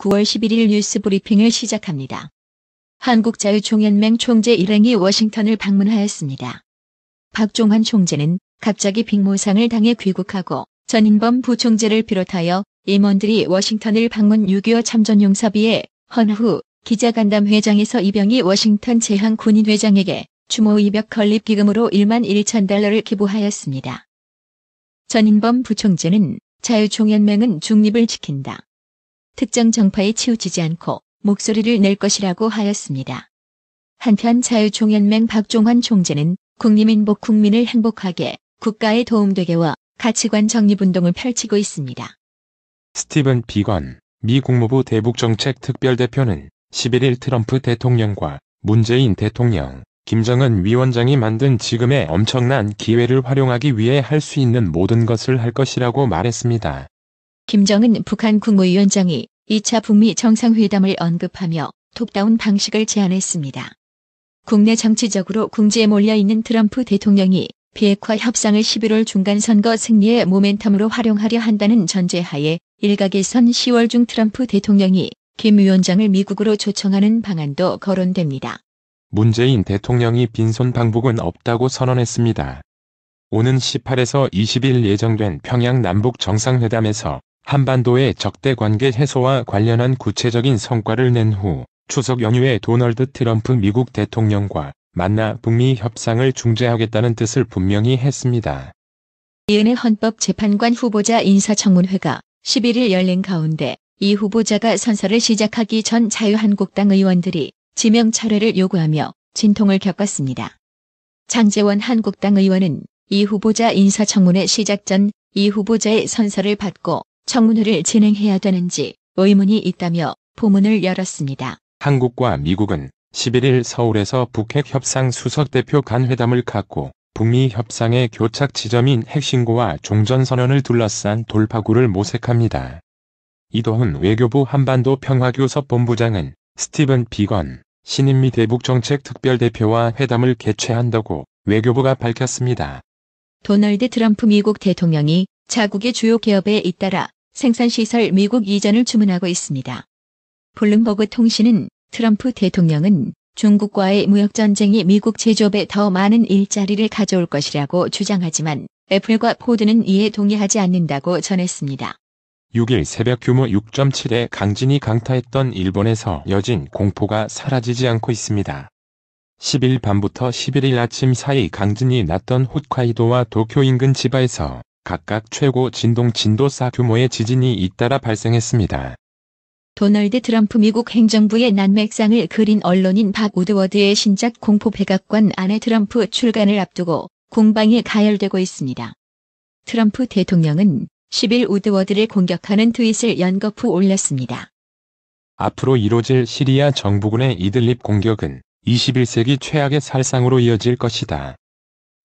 9월 11일 뉴스 브리핑을 시작합니다. 한국자유총연맹 총재 일행이 워싱턴을 방문하였습니다. 박종환 총재는 갑자기 빅모상을 당해 귀국하고 전인범 부총재를 비롯하여 임원들이 워싱턴을 방문 6.25 참전용사비에 헌후 기자간담회장에서 이병희 워싱턴 제항군인회장에게 추모 이벽 건립 기금으로 1만 1천 달러를 기부하였습니다. 전인범 부총재는 자유총연맹은 중립을 지킨다. 특정 정파에 치우치지 않고 목소리를 낼 것이라고 하였습니다. 한편 자유총연맹 박종환 총재는 국민민복 국민을 행복하게 국가에 도움되게와 가치관 정립운동을 펼치고 있습니다. 스티븐 비건 미 국무부 대북정책 특별대표는 11일 트럼프 대통령과 문재인 대통령, 김정은 위원장이 만든 지금의 엄청난 기회를 활용하기 위해 할 수 있는 모든 것을 할 것이라고 말했습니다. 김정은 북한 국무위원장이 2차 북미 정상회담을 언급하며 톡다운 방식을 제안했습니다. 국내 정치적으로 궁지에 몰려있는 트럼프 대통령이 비핵화 협상을 11월 중간선거 승리의 모멘텀으로 활용하려 한다는 전제하에 일각에선 10월 중 트럼프 대통령이 김 위원장을 미국으로 초청하는 방안도 거론됩니다. 문재인 대통령이 빈손 방북은 없다고 선언했습니다. 오는 18에서 20일 예정된 평양 남북 정상회담에서 한반도의 적대 관계 해소와 관련한 구체적인 성과를 낸 후 추석 연휴에 도널드 트럼프 미국 대통령과 만나 북미 협상을 중재하겠다는 뜻을 분명히 했습니다. 이은혜 헌법재판관 후보자 인사청문회가 11일 열린 가운데 이 후보자가 선서를 시작하기 전 자유한국당 의원들이 지명 철회를 요구하며 진통을 겪었습니다. 장제원 한국당 의원은 이 후보자 인사청문회 시작 전 이 후보자의 선서를 받고 청문회를 진행해야 되는지 의문이 있다며 포문을 열었습니다. 한국과 미국은 11일 서울에서 북핵 협상 수석대표 간회담을 갖고 북미 협상의 교착 지점인 핵신고와 종전선언을 둘러싼 돌파구를 모색합니다. 이도훈 외교부 한반도 평화교섭 본부장은 스티븐 비건 신임 미 대북정책 특별대표와 회담을 개최한다고 외교부가 밝혔습니다. 도널드 트럼프 미국 대통령이 자국의 주요 기업에 잇따라 생산시설 미국 이전을 주문하고 있습니다. 블룸버그 통신은 트럼프 대통령은 중국과의 무역전쟁이 미국 제조업에 더 많은 일자리를 가져올 것이라고 주장하지만 애플과 포드는 이에 동의하지 않는다고 전했습니다. 6일 새벽 규모 6.7의 강진이 강타했던 일본에서 여진 공포가 사라지지 않고 있습니다. 10일 밤부터 11일 아침 사이 강진이 났던 홋카이도와 도쿄 인근 지바에서 각각 최고 진동 진도 4 규모의 지진이 잇따라 발생했습니다. 도널드 트럼프 미국 행정부의 난맥상을 그린 언론인 박 우드워드의 신작 공포 백악관 안에 트럼프 출간을 앞두고 공방이 가열되고 있습니다. 트럼프 대통령은 10일 우드워드를 공격하는 트윗을 연거푸 올렸습니다. 앞으로 이뤄질 시리아 정부군의 이들립 공격은 21세기 최악의 살상으로 이어질 것이다.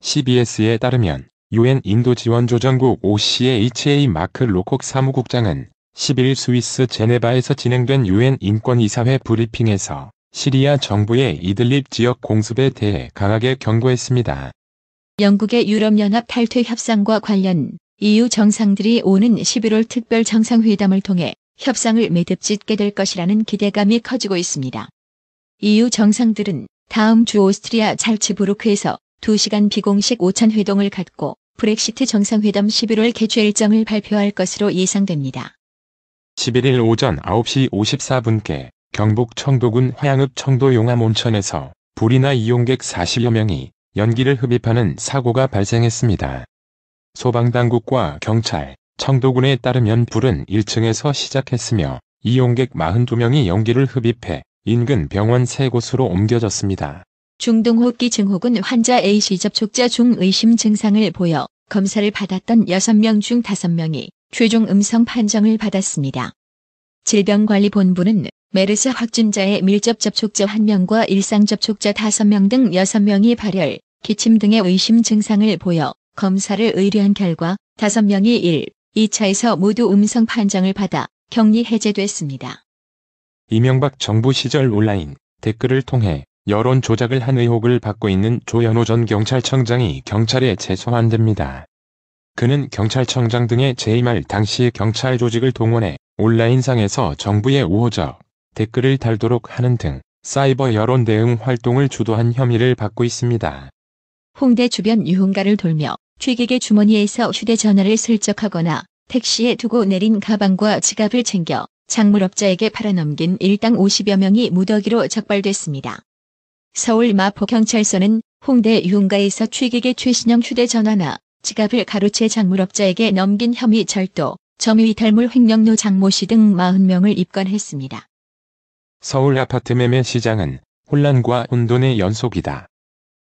CBS에 따르면 UN 인도지원조정국 OCHA 마크 로콕 사무국장은 10일 스위스 제네바에서 진행된 UN 인권이사회 브리핑에서 시리아 정부의 이들립 지역 공습에 대해 강하게 경고했습니다. 영국의 유럽연합 탈퇴 협상과 관련 EU 정상들이 오는 11월 특별 정상회담을 통해 협상을 매듭짓게 될 것이라는 기대감이 커지고 있습니다. EU 정상들은 다음 주 오스트리아 잘츠부르크에서 2시간 비공식 오찬 회동을 갖고 브렉시트 정상회담 11월 개최 일정을 발표할 것으로 예상됩니다. 11일 오전 9시 54분께 경북 청도군 화양읍 청도용암 온천에서 불이나 이용객 40여 명이 연기를 흡입하는 사고가 발생했습니다. 소방당국과 경찰, 청도군에 따르면 불은 1층에서 시작했으며 이용객 42명이 연기를 흡입해 인근 병원 3곳으로 옮겨졌습니다. 중동호흡기 증후군 환자 A씨 접촉자 중 의심 증상을 보여 검사를 받았던 6명 중 5명이 최종 음성 판정을 받았습니다. 질병관리본부는 메르스 확진자의 밀접 접촉자 1명과 일상 접촉자 5명 등 6명이 발열, 기침 등의 의심 증상을 보여 검사를 의뢰한 결과 5명이 1, 2차에서 모두 음성 판정을 받아 격리 해제됐습니다. 이명박 정부 시절 온라인 댓글을 통해 여론 조작을 한 의혹을 받고 있는 조현오 전 경찰청장이 경찰에 재소환됩니다. 그는 경찰청장 등에 재임할 당시 경찰 조직을 동원해 온라인상에서 정부의 우호적 댓글을 달도록 하는 등 사이버 여론 대응 활동을 주도한 혐의를 받고 있습니다. 홍대 주변 유흥가를 돌며 취객의 주머니에서 휴대전화를 슬쩍하거나 택시에 두고 내린 가방과 지갑을 챙겨 작물업자에게 팔아넘긴 일당 50여 명이 무더기로 적발됐습니다. 서울 마포경찰서는 홍대 유흥가에서 취객의 최신형 휴대전화나 지갑을 가로채 작물업자에게 넘긴 혐의 절도, 점유이탈물 횡령로 장모 씨 등 40명을 입건했습니다. 서울 아파트 매매 시장은 혼란과 혼돈의 연속이다.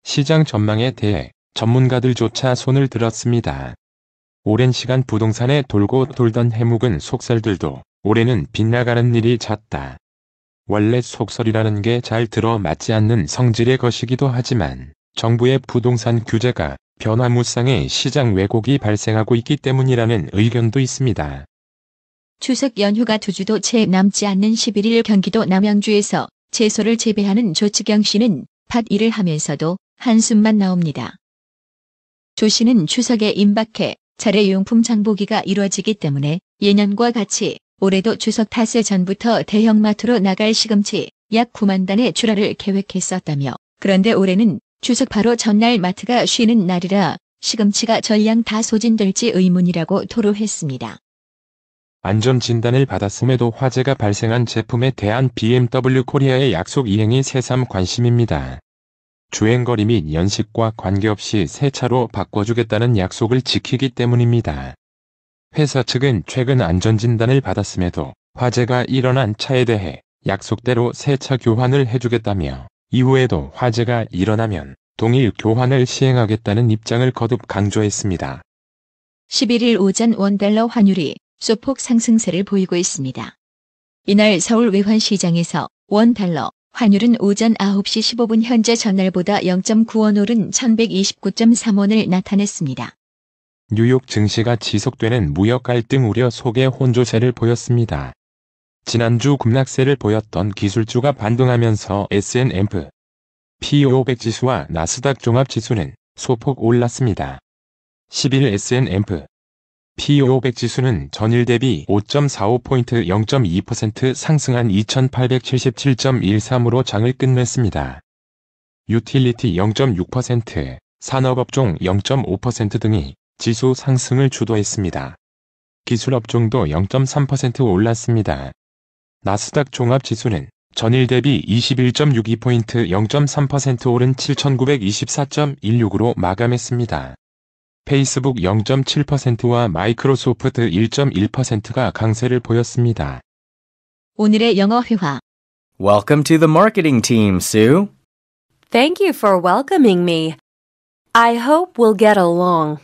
시장 전망에 대해 전문가들조차 손을 들었습니다. 오랜 시간 부동산에 돌고 돌던 해묵은 속설들도 올해는 빗나가는 일이 잦다. 원래 속설이라는 게 잘 들어맞지 않는 성질의 것이기도 하지만 정부의 부동산 규제가 변화무쌍의 시장 왜곡이 발생하고 있기 때문이라는 의견도 있습니다. 추석 연휴가 2주도 채 남지 않는 11일 경기도 남양주에서 채소를 재배하는 조치경 씨는 밭 일을 하면서도 한숨만 나옵니다. 조 씨는 추석에 임박해 차례용품 장보기가 이루어지기 때문에 예년과 같이 올해도 추석 탓을 전부터 대형마트로 나갈 시금치 약 9만 단의 출하를 계획했었다며, 그런데 올해는 추석 바로 전날 마트가 쉬는 날이라 시금치가 전량 다 소진될지 의문이라고 토로했습니다. 안전진단을 받았음에도 화재가 발생한 제품에 대한 BMW 코리아의 약속 이행이 새삼 관심입니다. 주행거리 및 연식과 관계없이 새 차로 바꿔주겠다는 약속을 지키기 때문입니다. 회사 측은 최근 안전진단을 받았음에도 화재가 일어난 차에 대해 약속대로 새 차 교환을 해주겠다며 이후에도 화재가 일어나면 동일 교환을 시행하겠다는 입장을 거듭 강조했습니다. 11일 오전 원달러 환율이 소폭 상승세를 보이고 있습니다. 이날 서울 외환시장에서 원달러 환율은 오전 9시 15분 현재 전날보다 0.9원 오른 1129.3원을 나타냈습니다. 뉴욕 증시가 지속되는 무역 갈등 우려 속에 혼조세를 보였습니다. 지난주 급락세를 보였던 기술주가 반등하면서 S&P 500 지수와 나스닥 종합지수는 소폭 올랐습니다. 10일 S&P 500 지수는 전일 대비 5.45포인트 0.2% 상승한 2877.13으로 장을 끝냈습니다. 유틸리티 0.6%, 산업업종 0.5% 등이 지수 상승을 주도했습니다. 기술업종도 0.3% 올랐습니다. 나스닥 종합지수는 전일 대비 21.62포인트 0.3% 오른 7924.16으로 마감했습니다. 페이스북 0.7%와 마이크로소프트 1.1%가 강세를 보였습니다. 오늘의 영어 회화. Welcome to the marketing team, Sue. Thank you for welcoming me. I hope we'll get along.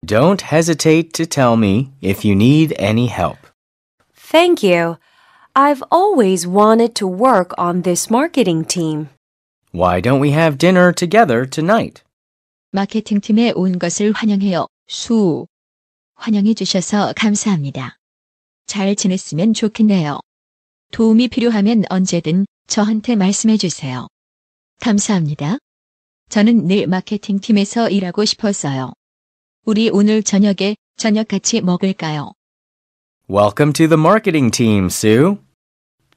Don't hesitate to tell me if you need any help. Thank you. I've always wanted to work on this marketing team. Why don't we have dinner together tonight? 마케팅팀에 온 것을 환영해요. 수. 환영해 주셔서 감사합니다. 잘 지냈으면 좋겠네요. 도움이 필요하면 언제든 저한테 말씀해 주세요. 감사합니다. 저는 늘 마케팅팀에서 일하고 싶었어요. 우리 오늘 저녁에 저녁 같이 먹을까요? Welcome to the marketing team, Sue.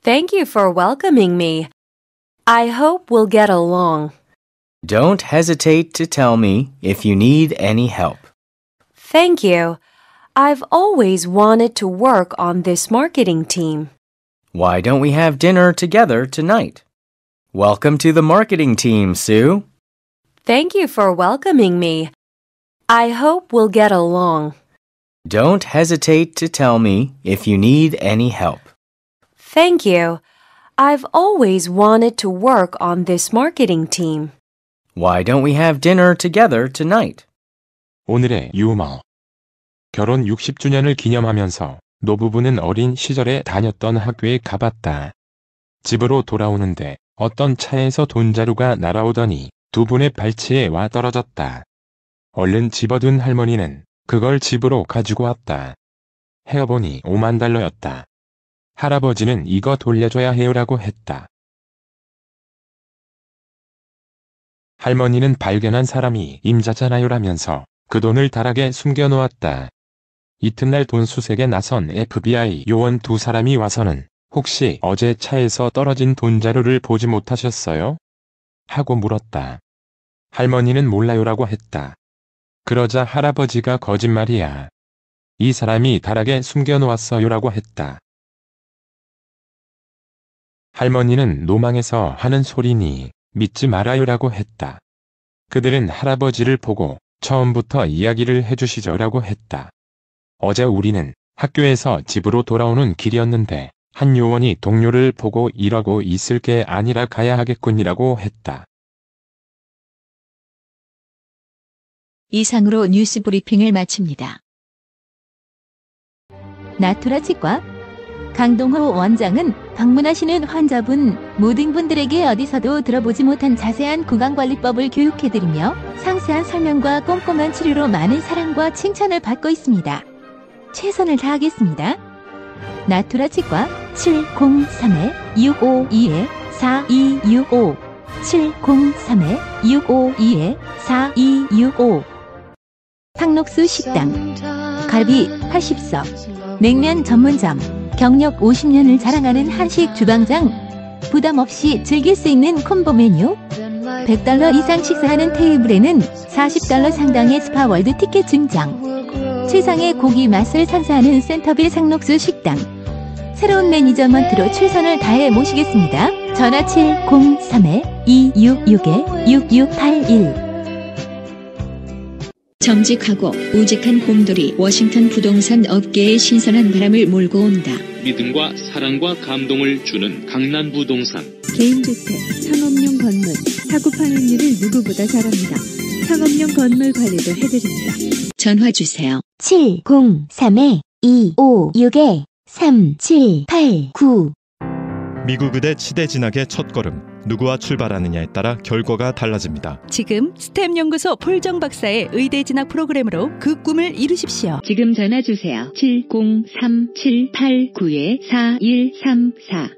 Thank you for welcoming me. I hope we'll get along. Don't hesitate to tell me if you need any help. Thank you. I've always wanted to work on this marketing team. Why don't we have dinner together tonight? Welcome to the marketing team, Sue. Thank you for welcoming me. I hope we'll get along. Don't hesitate to tell me if you need any help. Thank you. I've always wanted to work on this marketing team. Why don't we have dinner together tonight? 오늘의 유머. 결혼 60주년을 기념하면서 노부부는 어린 시절에 다녔던 학교에 가봤다. 집으로 돌아오는데 어떤 차에서 돈자루가 날아오더니 두 분의 발치에 와 떨어졌다. 얼른 집어둔 할머니는 그걸 집으로 가지고 왔다. 헤어보니 5만 달러였다. 할아버지는 이거 돌려줘야 해요라고 했다. 할머니는 발견한 사람이 임자잖아요라면서 그 돈을 다락에 숨겨놓았다. 이튿날 돈 수색에 나선 FBI 요원 두 사람이 와서는 혹시 어제 차에서 떨어진 돈 자루를 보지 못하셨어요? 하고 물었다. 할머니는 몰라요라고 했다. 그러자 할아버지가 거짓말이야. 이 사람이 다락에 숨겨놓았어요라고 했다. 할머니는 노망에서 하는 소리니 믿지 말아요라고 했다. 그들은 할아버지를 보고 처음부터 이야기를 해주시죠라고 했다. 어제 우리는 학교에서 집으로 돌아오는 길이었는데 한 요원이 동료를 보고 이러고 있을 게 아니라 가야 하겠군이라고 했다. 이상으로 뉴스 브리핑을 마칩니다. 나투라 치과 강동호 원장은 방문하시는 환자분 모든 분들에게 어디서도 들어보지 못한 자세한 구강관리법을 교육해드리며 상세한 설명과 꼼꼼한 치료로 많은 사랑과 칭찬을 받고 있습니다. 최선을 다하겠습니다. 나투라 치과 703-652-4265 703-652-4265 상록수 식당 갈비 80석 냉면 전문점 경력 50년을 자랑하는 한식 주방장 부담 없이 즐길 수 있는 콤보 메뉴 $100 이상 식사하는 테이블에는 $40 상당의 스파월드 티켓 증정 최상의 고기 맛을 선사하는 센터빌 상록수 식당 새로운 매니저먼트로 최선을 다해 모시겠습니다. 전화 703-266-6681 정직하고 우직한 곰돌이 워싱턴 부동산 업계에 신선한 바람을 몰고 온다. 믿음과 사랑과 감동을 주는 강남 부동산. 개인주택, 상업용 건물, 사고 파행률을 누구보다 잘합니다. 상업용 건물 관리도 해드립니다. 전화 주세요. 703-256-3789 미국 의대 치대 진학의 첫걸음, 누구와 출발하느냐에 따라 결과가 달라집니다. 지금 스템 연구소 폴정 박사의 의대 진학 프로그램으로 그 꿈을 이루십시오. 지금 전화 주세요. 703-789-4134